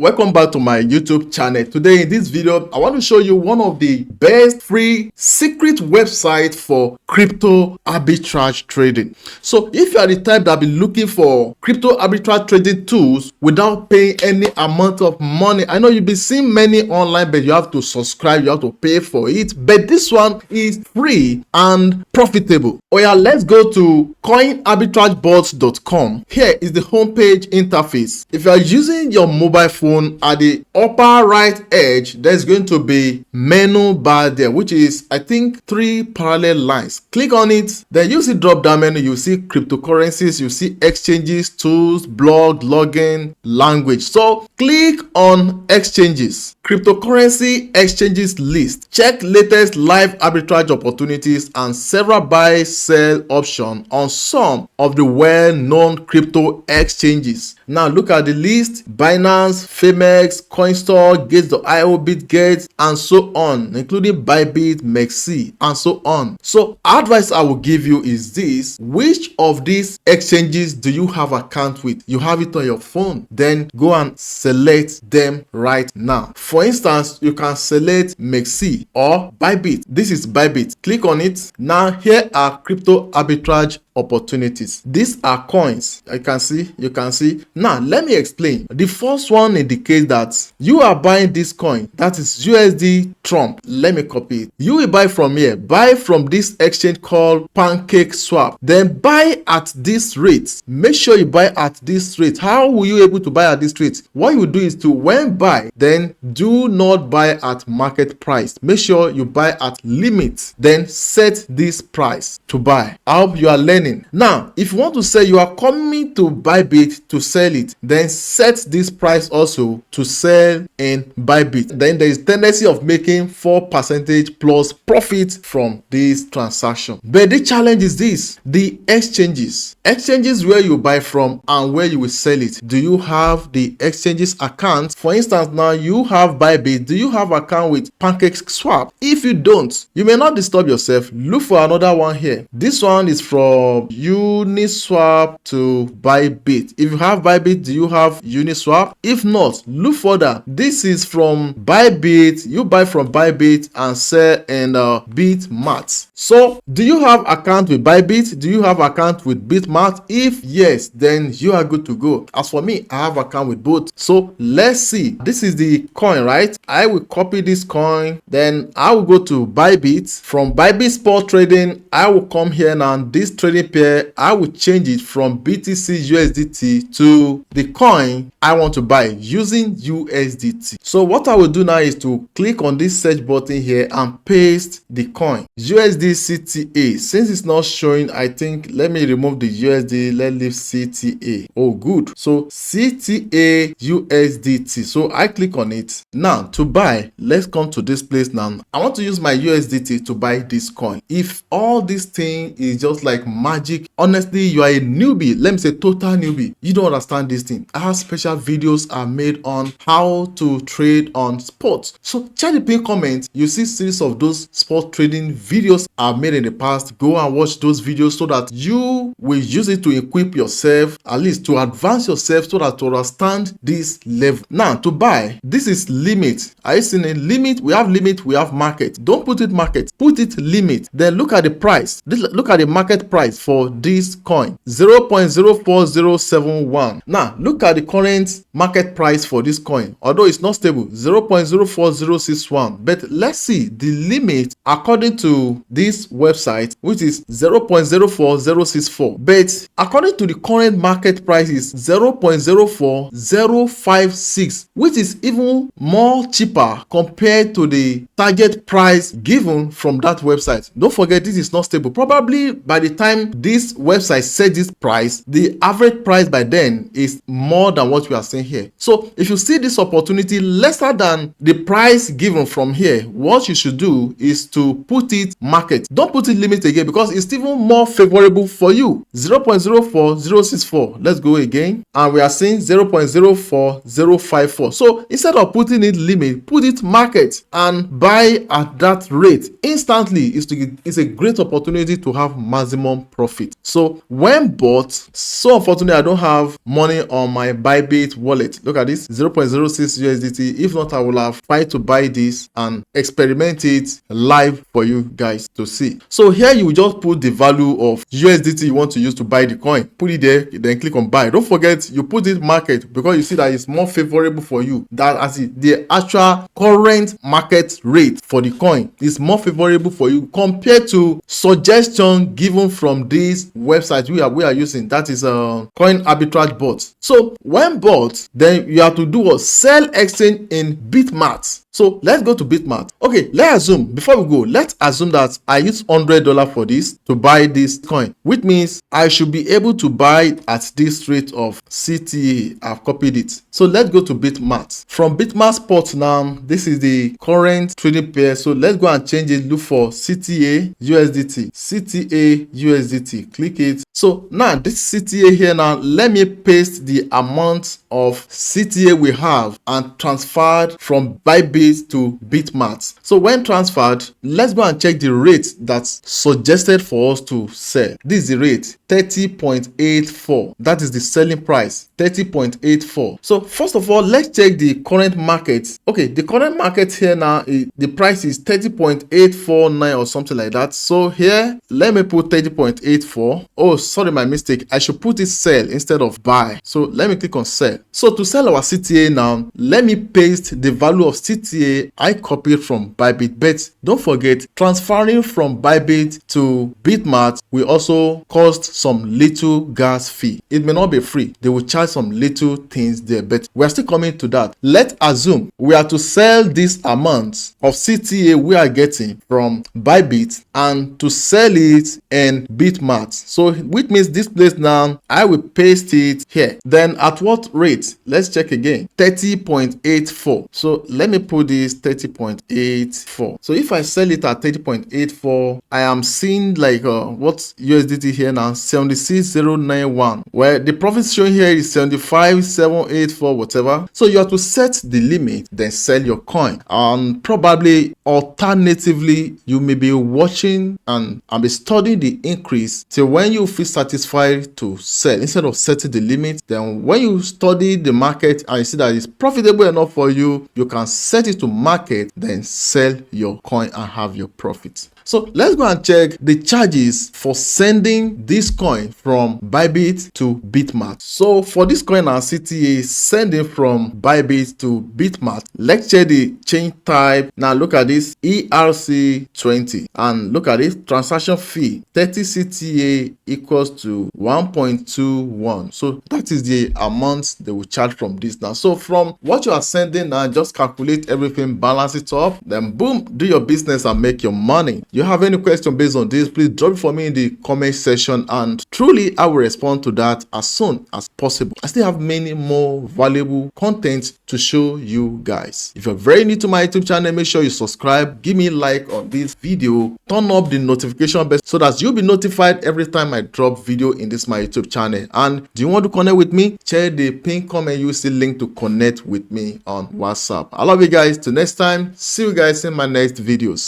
Welcome back to my YouTube channel. Today in this video, I want to show you one of the best free secret websites for crypto arbitrage trading. So if you are the type that be looking for crypto arbitrage trading tools without paying any amount of money, I know you've been seeing many online, but you have to subscribe, you have to pay for it. But this one is free and profitable. Oh yeah, let's go to coinarbitragebots.com. Here is the homepage interface. If you are using your mobile phone, at the upper right edge, there's going to be menu bar there, which is I think 3 parallel lines. Click on it, then you see drop down menu, you see cryptocurrencies, you see exchanges, tools, blog, login, language. So click on exchanges, cryptocurrency exchanges list. Check latest live arbitrage opportunities and several buy sell options on some of the well-known crypto exchanges. Now look at the list: BINANCE, PHEMEX, CoinStore, Gates.io, BitGet, and so on, including BYBIT, MEXC, and so on. So advice I will give you is this: which of these exchanges do you have account with? You have it on your phone, then go and select them right now. For instance, you can select MEXC or BYBIT. This is BYBIT. Click on it. Now here are crypto arbitrage opportunities. These are coins. You can see. Now let me explain. The first one indicates that you are buying this coin, that is USD Trump. Let me copy it. You will buy from here. Buy from this exchange called Pancake Swap. Then buy at this rate. Make sure you buy at this rate. How will you able to buy at this rate? What you do is to, when buy, then do not buy at market price. Make sure you buy at limit. Then set this price to buy. I hope you are learning. Now, if you want to sell, you are coming to BYBIT to sell it, then set this price also to sell in BYBIT. Then there is tendency of making 4% plus profit from this transaction. But the challenge is this: the exchanges where you buy from and where you will sell it. Do you have the exchanges account? For instance, now you have BYBIT. Do you have account with Pancake Swap? If you don't, you may not disturb yourself. Look for another one here. This one is from Uniswap to BYBIT. If you have BYBIT, do you have Uniswap? If not, look further. This is from BYBIT. You buy from BYBIT and sell in BITMART. So do you have account with BYBIT? Do you have account with BITMART? If yes, then you are good to go. As for me, I have account with both. So let's see. This is the coin, right? I will copy this coin, then I will go to BYBIT. From BYBIT spot trading, I will come here now. This trading pair, I will change it from BTC USDT to the coin I want to buy using USDT. So what I will do now is to click on this search button here and paste the coin USDCTA. Since it's not showing, I think let me remove the USD. Let's leave CTA. Oh, good. So CTA USDT. So I click on it. Now to buy, let's come to this place now. I want to use my USDT to buy this coin. If all this thing is just like magic, honestly, you are a newbie. Let me say total newbie. You don't understand this thing. I have special videos are made on how to trade on sports. So check the pin comment. You see series of those sport trading videos I've made in the past. Go and watch those videos so that you will use it to equip yourself, at least to advance yourself, so that to understand this level. Now to buy, this is limit. Are you seeing a limit? We have limit, we have market. Don't put it market, put it limit. Then look at the price. Look at the market price for this coin, 0.04071. Now look at the current market price for this coin, although it's not stable, 0.04061. But let's see the limit according to this website, which is 0.04064. But according to the current market price is 0.04056, which is even more cheaper compared to the target price given from that website. Don't forget, this is not stable. Probably by the time this website set this price, the average price by then is more than what we are seeing here. So if you see this opportunity, lesser than the price given from here, what you should do is to put it market. Don't put it limit again because it's even more favorable for you. 0.04064. Let's go again, and we are seeing 0.04054. So instead of putting it limit, put it market and buy at that rate instantly. It's a great opportunity to have maximum profit. So when bought, so unfortunately I don't have money on my BYBIT wallet. Look at this, 0.06 USDT. If not, I will have tried to buy this and experiment it live for you guys to see. So here you just put the value of USDT you want to use to buy the coin, put it there, then click on buy. Don't forget you put it market because you see that it's more favorable for you. That as the actual current market rate for the coin is more favorable for you compared to suggestion given from this website we are using, that is coin arbitrage bot. So when bought, then you have to do a sell exchange in BITMART. So let's go to BITMART. Okay, let's assume, before we go, let's assume that I use $100 for this to buy this coin, which means I should be able to buy it at this rate of CTA. I've copied it. So let's go to BITMART. From BITMART spot now, this is the current trading pair. So let's go and change it. Look for CTA USDT. CTA USDT. Click it. So now this CTA here now, let me paste the amount of CTA we have and transferred from BYBIT to BITMART. So when transferred, let's go and check the rate that's suggested for us to sell. This is the rate, 30.84. That is the selling price, 30.84. So first of all, let's check the current market. Okay, the current market here now, the price is 30.849 or something like that. So here, let me put 30.84. Oh, sorry, my mistake. I should put it sell instead of buy. So let me click on sell. So to sell our CTA now, let me paste the value of CTA I copied from BYBIT. But don't forget, transferring from BYBIT to BITMART will also cost some little gas fee. It may not be free. They will charge some little things there, but we are still coming to that. Let's assume we are to sell this amount of CTA we are getting from BYBIT and to sell it in BITMART. So which means this place now, I will paste it here. Then at what rate? Let's check again. 30.84. So let me put this 30.84. So if I sell it at 30.84, I am seeing like what's USDT here now, 76091, where the profit showing here is 75784 whatever. So you have to set the limit, then sell your coin. And probably alternatively, you may be watching and be studying the increase till when you feel satisfied to sell instead of setting the limit. Then when you study the market and you see that it's profitable enough for you, you can set it to market, then sell your coin and have your profit. So let's go and check the charges for sending this coin from BYBIT to BITMART. So for this coin and CTA sending from BYBIT to BITMART, let's check the chain type. Now look at this, ERC20, and look at this transaction fee, 30 CTA equals to 1.21. So that is the amount they will charge from this now. So from what you are sending now, just calculate everything, balance it up, then boom, do your business and make your money. You have any question based on this, please drop it for me in the comment section, and truly I will respond to that as soon as possible. I still have many more valuable content to show you guys. If you're very new to my YouTube channel, make sure you subscribe, give me a like on this video, turn up the notification bell so that you'll be notified every time I drop video in this my YouTube channel. And do you want to connect with me? Check the pinned comment, you see link to connect with me on WhatsApp. I love you guys. Till next time, see you guys in my next videos.